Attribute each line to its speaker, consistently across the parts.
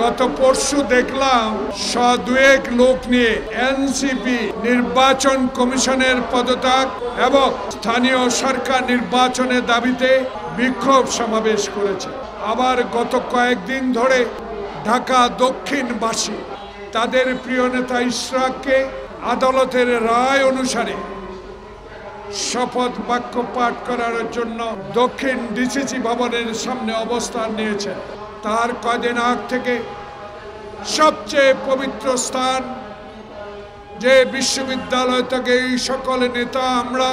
Speaker 1: গত পরশু দেখলাম দুয়েক লোক নিয়ে এনসিপি নির্বাচন কমিশনের পদত্যাগ এবং স্থানীয় সরকার নির্বাচনের দাবিতে বিক্ষোভ সমাবেশ করেছে। আবার গত কয়েকদিন ধরে ঢাকা দক্ষিণবাসী তাদের প্রিয় নেতা ইশরাককে আদালতের রায় অনুসারে শপথ বাক্য পাঠ করার জন্য দক্ষিণ ডিসিসি ভবনের সামনে অবস্থান নিয়েছেন। তার কয়েকদিন আগ থেকে সবচেয়ে পবিত্র স্থান যে বিশ্ববিদ্যালয় থেকে এই সকল নেতা আমরা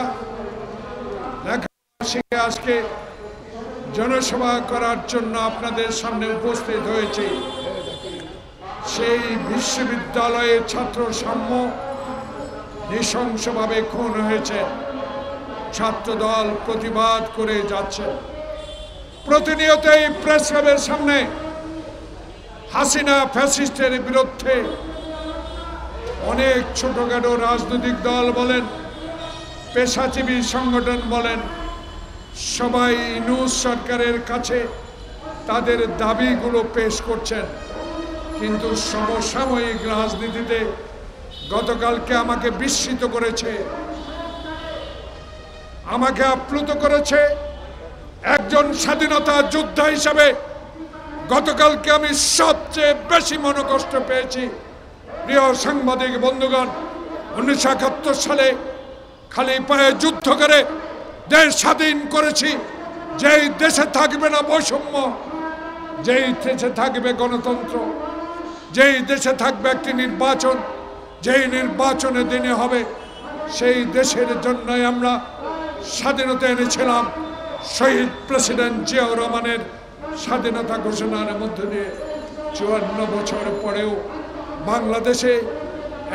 Speaker 1: লেখাপড়া আজকে জনসভা করার জন্য আপনাদের সামনে উপস্থিত হয়েছে, সেই বিশ্ববিদ্যালয়ে ছাত্র সাম্য নৃশংসভাবে খুন হয়েছে। ছাত্রদল প্রতিবাদ করে যাচ্ছে। প্রতিনিয়ত এই প্রেস ক্লাবের সামনে হাসিনা ফ্যাসিস্টের বিরুদ্ধে অনেক ছোটখাটো রাজনৈতিক দল বলেন, পেশাজীবী সংগঠন বলেন, সবাই ইউনূস সরকারের কাছে তাদের দাবিগুলো পেশ করছেন। কিন্তু সমসাময়িক রাজনীতিতে গতকালকে আমাকে বিস্মিত করেছে, আমাকে আপ্লুত করেছে। একজন স্বাধীনতা যোদ্ধা হিসাবে গতকালকে আমি সবচেয়ে বেশি মনোকষ্ট পেয়েছি। প্রিয় সাংবাদিক বন্ধুগণ, 1971 সালে খালি পায়ে যুদ্ধ করে দেশ স্বাধীন করেছি। যেই দেশে থাকবে না বৈষম্য, যেই দেশে থাকবে গণতন্ত্র, যেই দেশে থাকবে একটি নির্বাচন, যেই নির্বাচনের দিনে হবে, সেই দেশের জন্যই আমরা স্বাধীনতা এনেছিলাম। শহীদ প্রেসিডেন্ট জিয়াউর রহমানের স্বাধীনতা ঘোষণার মধ্য দিয়ে 54 বছর পরেও বাংলাদেশে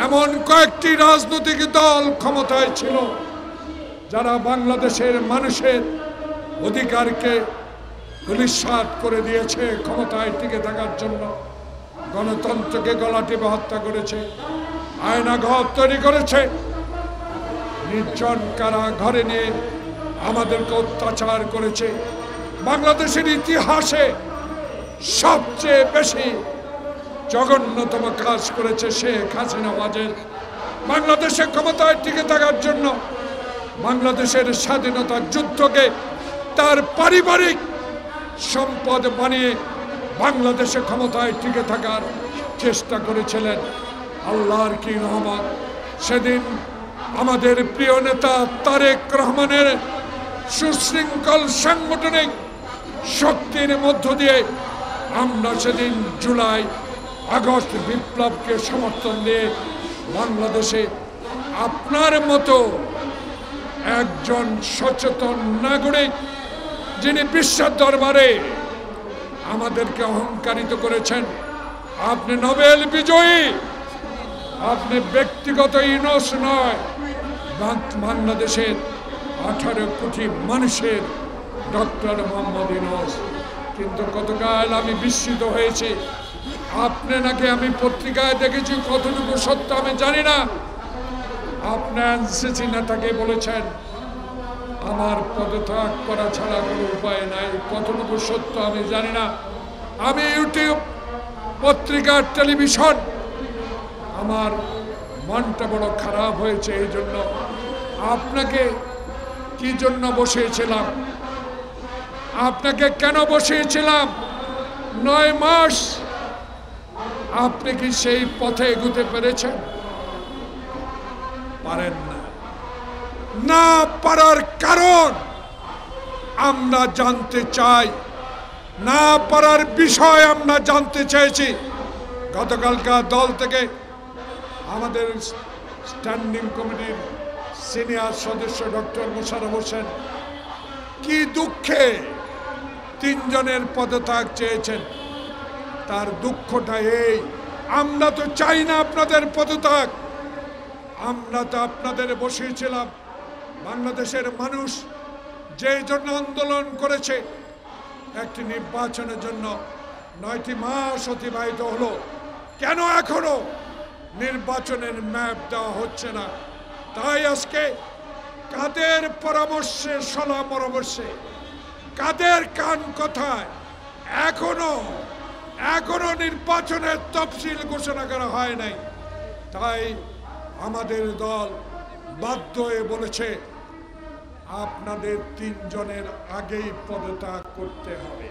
Speaker 1: এমন কয়েকটি রাজনৈতিক দল ক্ষমতায় ছিল যারা বাংলাদেশের মানুষের অধিকারকে ধূলিসাৎ করে দিয়েছে। ক্ষমতায় টিকে থাকার জন্য গণতন্ত্রকে গলা টিপে হত্যা করেছে, আয়নাঘর তৈরি করেছে, নির্জন কারা ঘরে নিয়ে আমাদেরকে অত্যাচার করেছে। বাংলাদেশের ইতিহাসে সবচেয়ে বেশি জঘন্যতম কাজ করেছে শেখ হাসিনা ওয়াজেদ। বাংলাদেশে ক্ষমতায় টিকে থাকার জন্য বাংলাদেশের স্বাধীনতার যুদ্ধকে তার পারিবারিক সম্পদ বানিয়ে বাংলাদেশে ক্ষমতায় টিকে থাকার চেষ্টা করেছিলেন। আল্লাহর কি রহমত, সেদিন আমাদের প্রিয় নেতা তারেক রহমানের সুশৃঙ্খল সাংগঠনিক শক্তির মধ্য দিয়ে আমরা সেদিন জুলাই আগস্ট বিপ্লবকে সমর্থন দিয়ে বাংলাদেশে আপনার মতো একজন সচেতন নাগরিক, যিনি বিশ্বের দরবারে আমাদেরকে অহংকারিত করেছেন, আপনি নোবেল বিজয়ী, আপনি ব্যক্তিগত ইউনূস নয়, বাংলাদেশের 18 কোটি মানুষের ডক্টর মোহাম্মদ ইউনূস। কিন্তু গতকাল আমি বিস্মিত হয়েছি, আপনি নাকি, আমি পত্রিকায় দেখেছি, কতটুকু সত্য আমি জানি না, আপনি এনসিসি নেতাকে বলেছেন আমার পদত্যাগ করা ছাড়া কোনো উপায় নাই। কতটুকু সত্য আমি জানি না। আমি ইউটিউব, পত্রিকা, টেলিভিশন, আমার মনটা বড় খারাপ হয়েছে। এই জন্য আপনাকে কি জন্য বসিয়েছিলাম, আপনাকে কেন বসিয়েছিলাম? 9 মাস আপনি কি সেই পথে এগোতে পেরেছেন? পারেন না। না পারার কারণ আমরা জানতে চাই, না পারার বিষয় আমরা জানতে চেয়েছি। গতকালকার দল থেকে আমাদের স্ট্যান্ডিং কমিটির সিনিয়র সদস্য ডক্টর মোশাররফ হোসেন কি দুঃখে 3 জনের পদত্যাগ চেয়েছেন। তার দুঃখটা এই, আমরা তো চাই না আপনাদের পদত্যাগ, আমরা তো আপনাদের বসিয়েছিলাম। বাংলাদেশের মানুষ যে জন্য আন্দোলন করেছে, একটি নির্বাচনের জন্য 9টি মাস অতিবাহিত হলো, কেন এখনো নির্বাচনের ম্যাপ দেওয়া হচ্ছে না? তাই আজকে কাদের পরামর্শে, সলা পরামর্শে, কাদের কান কথায় এখনো এখনো নির্বাচনের তফসিল ঘোষণা করা হয় নাই। তাই আমাদের দল বাধ্য হয়ে বলেছে আপনাদের 3 জনের আগেই পদত্যাগ করতে হবে।